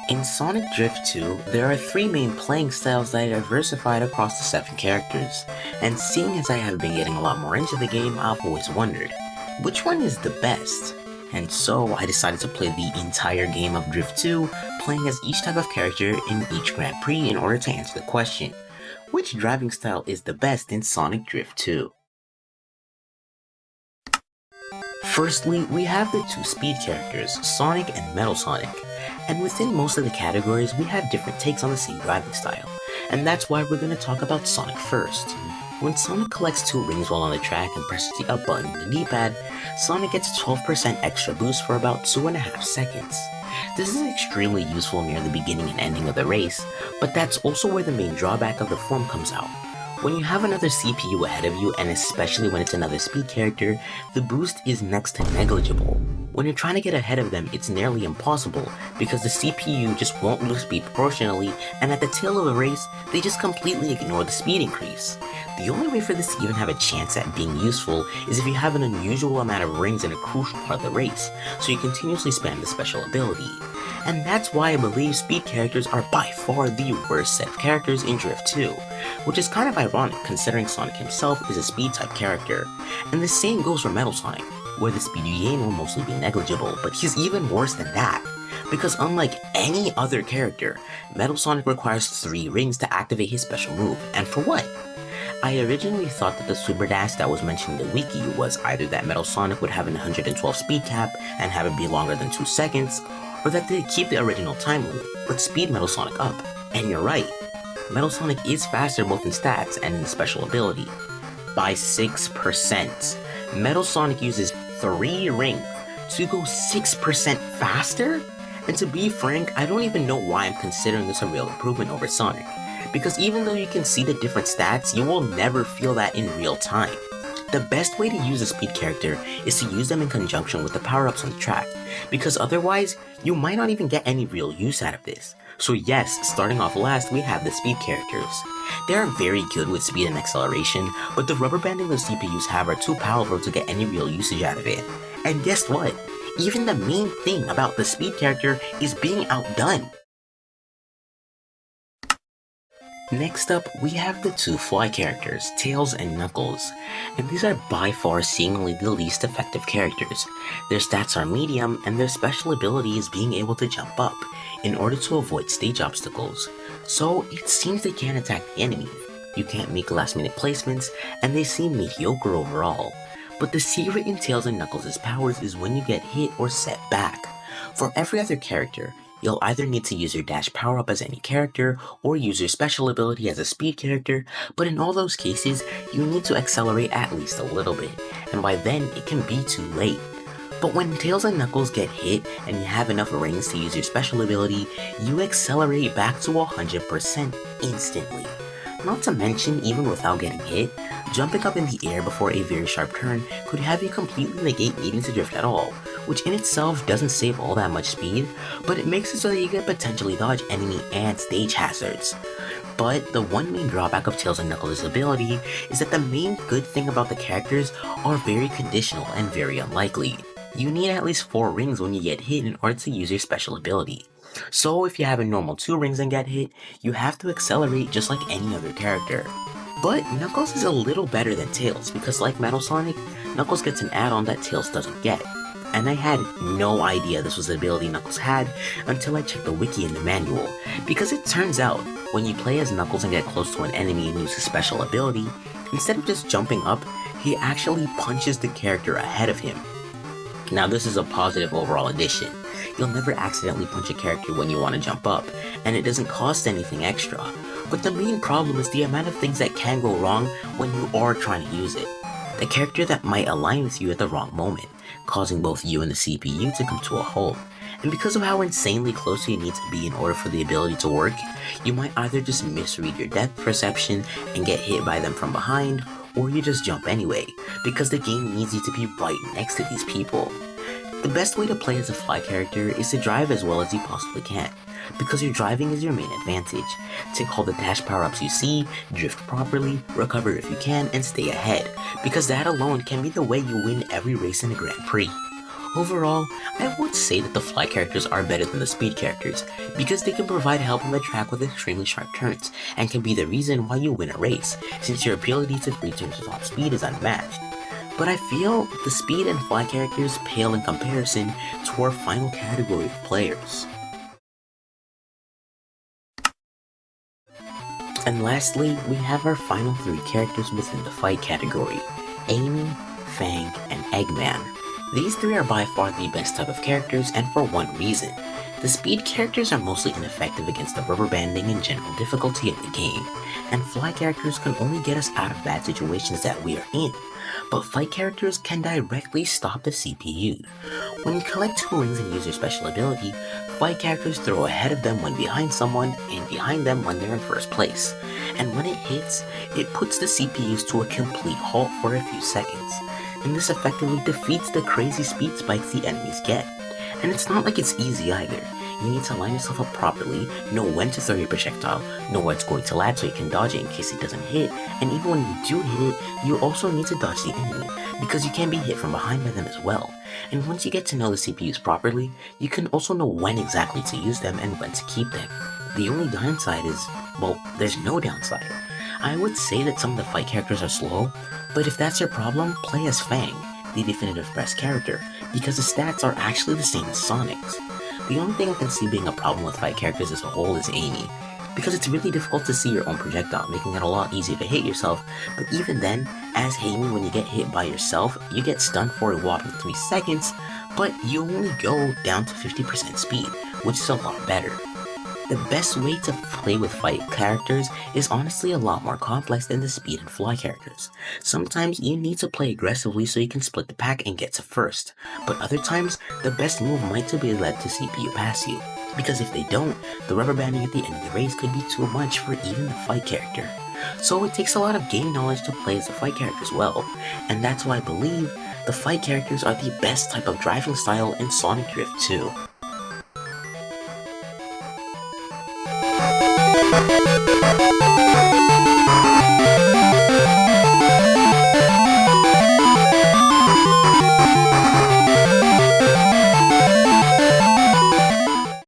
In Sonic Drift 2, there are 3 main playing styles that are diversified across the 7 characters, and seeing as I have been getting a lot more into the game, I've always wondered, which one is the best? And so I decided to play the entire game of Drift 2, playing as each type of character in each Grand Prix in order to answer the question, which driving style is the best in Sonic Drift 2? Firstly, we have the 2 speed characters, Sonic and Metal Sonic. And within most of the categories, we have different takes on the same driving style, and that's why we're going to talk about Sonic first. When Sonic collects 2 rings while on the track and presses the up button in the D-pad, Sonic gets a 12% extra boost for about 2.5 seconds. This is extremely useful near the beginning and ending of the race, but that's also where the main drawback of the form comes out. When you have another CPU ahead of you, and especially when it's another speed character, the boost is next to negligible. When you're trying to get ahead of them, it's nearly impossible, because the CPU just won't lose speed proportionally, and at the tail of the race, they just completely ignore the speed increase. The only way for this to even have a chance at being useful is if you have an unusual amount of rings in a crucial part of the race, so you continuously spam the special ability. And that's why I believe speed characters are by far the worst set of characters in Drift 2, which is kind of ironic considering Sonic himself is a speed type character. And the same goes for Metal Sonic, where the speed you gain will mostly be negligible, but he's even worse than that, because unlike any other character, Metal Sonic requires 3 rings to activate his special move, and for what? I originally thought that the super dash that was mentioned in the wiki was either that Metal Sonic would have an 112 speed cap and have it be longer than 2 seconds, or that they'd keep the original time limit, but speed Metal Sonic up. And you're right, Metal Sonic is faster both in stats and in the special ability, by 6%. Metal Sonic uses 3 rings to go 6% faster? And to be frank, I don't even know why I'm considering this a real improvement over Sonic, because even though you can see the different stats, you will never feel that in real time. The best way to use a speed character is to use them in conjunction with the power-ups on the track, because otherwise, you might not even get any real use out of this. So yes, starting off last, we have the speed characters. They are very good with speed and acceleration, but the rubber banding the CPUs have are too powerful to get any real usage out of it. And guess what? Even the main thing about the speed character is being outdone. Next up, we have the 2 fly characters, Tails and Knuckles, and these are by far seemingly the least effective characters. Their stats are medium, and their special ability is being able to jump up, in order to avoid stage obstacles. So it seems they can't attack the enemy, you can't make last minute placements, and they seem mediocre overall. But the secret in Tails and Knuckles' powers is when you get hit or set back. For every other character, you'll either need to use your dash power-up as any character, or use your special ability as a speed character, but in all those cases, you need to accelerate at least a little bit, and by then it can be too late. But when Tails and Knuckles get hit and you have enough rings to use your special ability, you accelerate back to 100% instantly. Not to mention, even without getting hit, jumping up in the air before a very sharp turn could have you completely negate needing to drift at all, which in itself doesn't save all that much speed, but it makes it so that you can potentially dodge enemy and stage hazards. But the one main drawback of Tails and Knuckles' ability is that the main good thing about the characters are very conditional and very unlikely. You need at least 4 rings when you get hit in order to use your special ability. So if you have a normal 2 rings and get hit, you have to accelerate just like any other character. But Knuckles is a little better than Tails, because like Metal Sonic, Knuckles gets an add-on that Tails doesn't get. And I had no idea this was the ability Knuckles had until I checked the wiki and the manual, because it turns out, when you play as Knuckles and get close to an enemy and use his special ability, instead of just jumping up, he actually punches the character ahead of him. Now this is a positive overall addition. You'll never accidentally punch a character when you want to jump up, and it doesn't cost anything extra. But the main problem is the amount of things that can go wrong when you are trying to use it. The character that might align with you at the wrong moment, causing both you and the CPU to come to a halt. And because of how insanely close you need to be in order for the ability to work, you might either just misread your depth perception and get hit by them from behind, or you just jump anyway, because the game needs you to be right next to these people. The best way to play as a fly character is to drive as well as you possibly can, because your driving is your main advantage. Take all the dash power-ups you see, drift properly, recover if you can, and stay ahead, because that alone can be the way you win every race in a Grand Prix. Overall, I would say that the fly characters are better than the speed characters, because they can provide help on the track with extremely sharp turns, and can be the reason why you win a race, since your ability to free turns with top speed is unmatched. But I feel the speed and fly characters pale in comparison to our final category of players. And lastly, we have our final three characters within the fight category, Amy, Fang, and Eggman. These three are by far the best type of characters, and for one reason. The speed characters are mostly ineffective against the rubber banding and general difficulty of the game, and fly characters can only get us out of bad situations that we are in, but fight characters can directly stop the CPU. When you collect 2 rings and use your special ability, fight characters throw ahead of them when behind someone and behind them when they're in first place, and when it hits, it puts the CPUs to a complete halt for a few seconds, and this effectively defeats the crazy speed spikes the enemies get. And it's not like it's easy either. You need to line yourself up properly, know when to throw your projectile, know where it's going to land so you can dodge it in case it doesn't hit, and even when you do hit it, you also need to dodge the enemy, because you can be hit from behind by them as well. And once you get to know the CPUs properly, you can also know when exactly to use them and when to keep them. The only downside is, well, there's no downside. I would say that some of the fight characters are slow, but if that's your problem, play as Fang, the definitive best character, because the stats are actually the same as Sonic's. The only thing I can see being a problem with fight characters as a whole is Amy, because it's really difficult to see your own projectile, making it a lot easier to hit yourself, but even then, as Amy, when you get hit by yourself, you get stunned for a whopping 3 seconds, but you only go down to 50% speed, which is a lot better. The best way to play with fight characters is honestly a lot more complex than the speed and fly characters. Sometimes you need to play aggressively so you can split the pack and get to first, but other times the best move might to be let the CPU pass you, because if they don't, the rubber banding at the end of the race could be too much for even the fight character. So it takes a lot of game knowledge to play as the fight character as well, and that's why I believe the fight characters are the best type of driving style in Sonic Drift 2.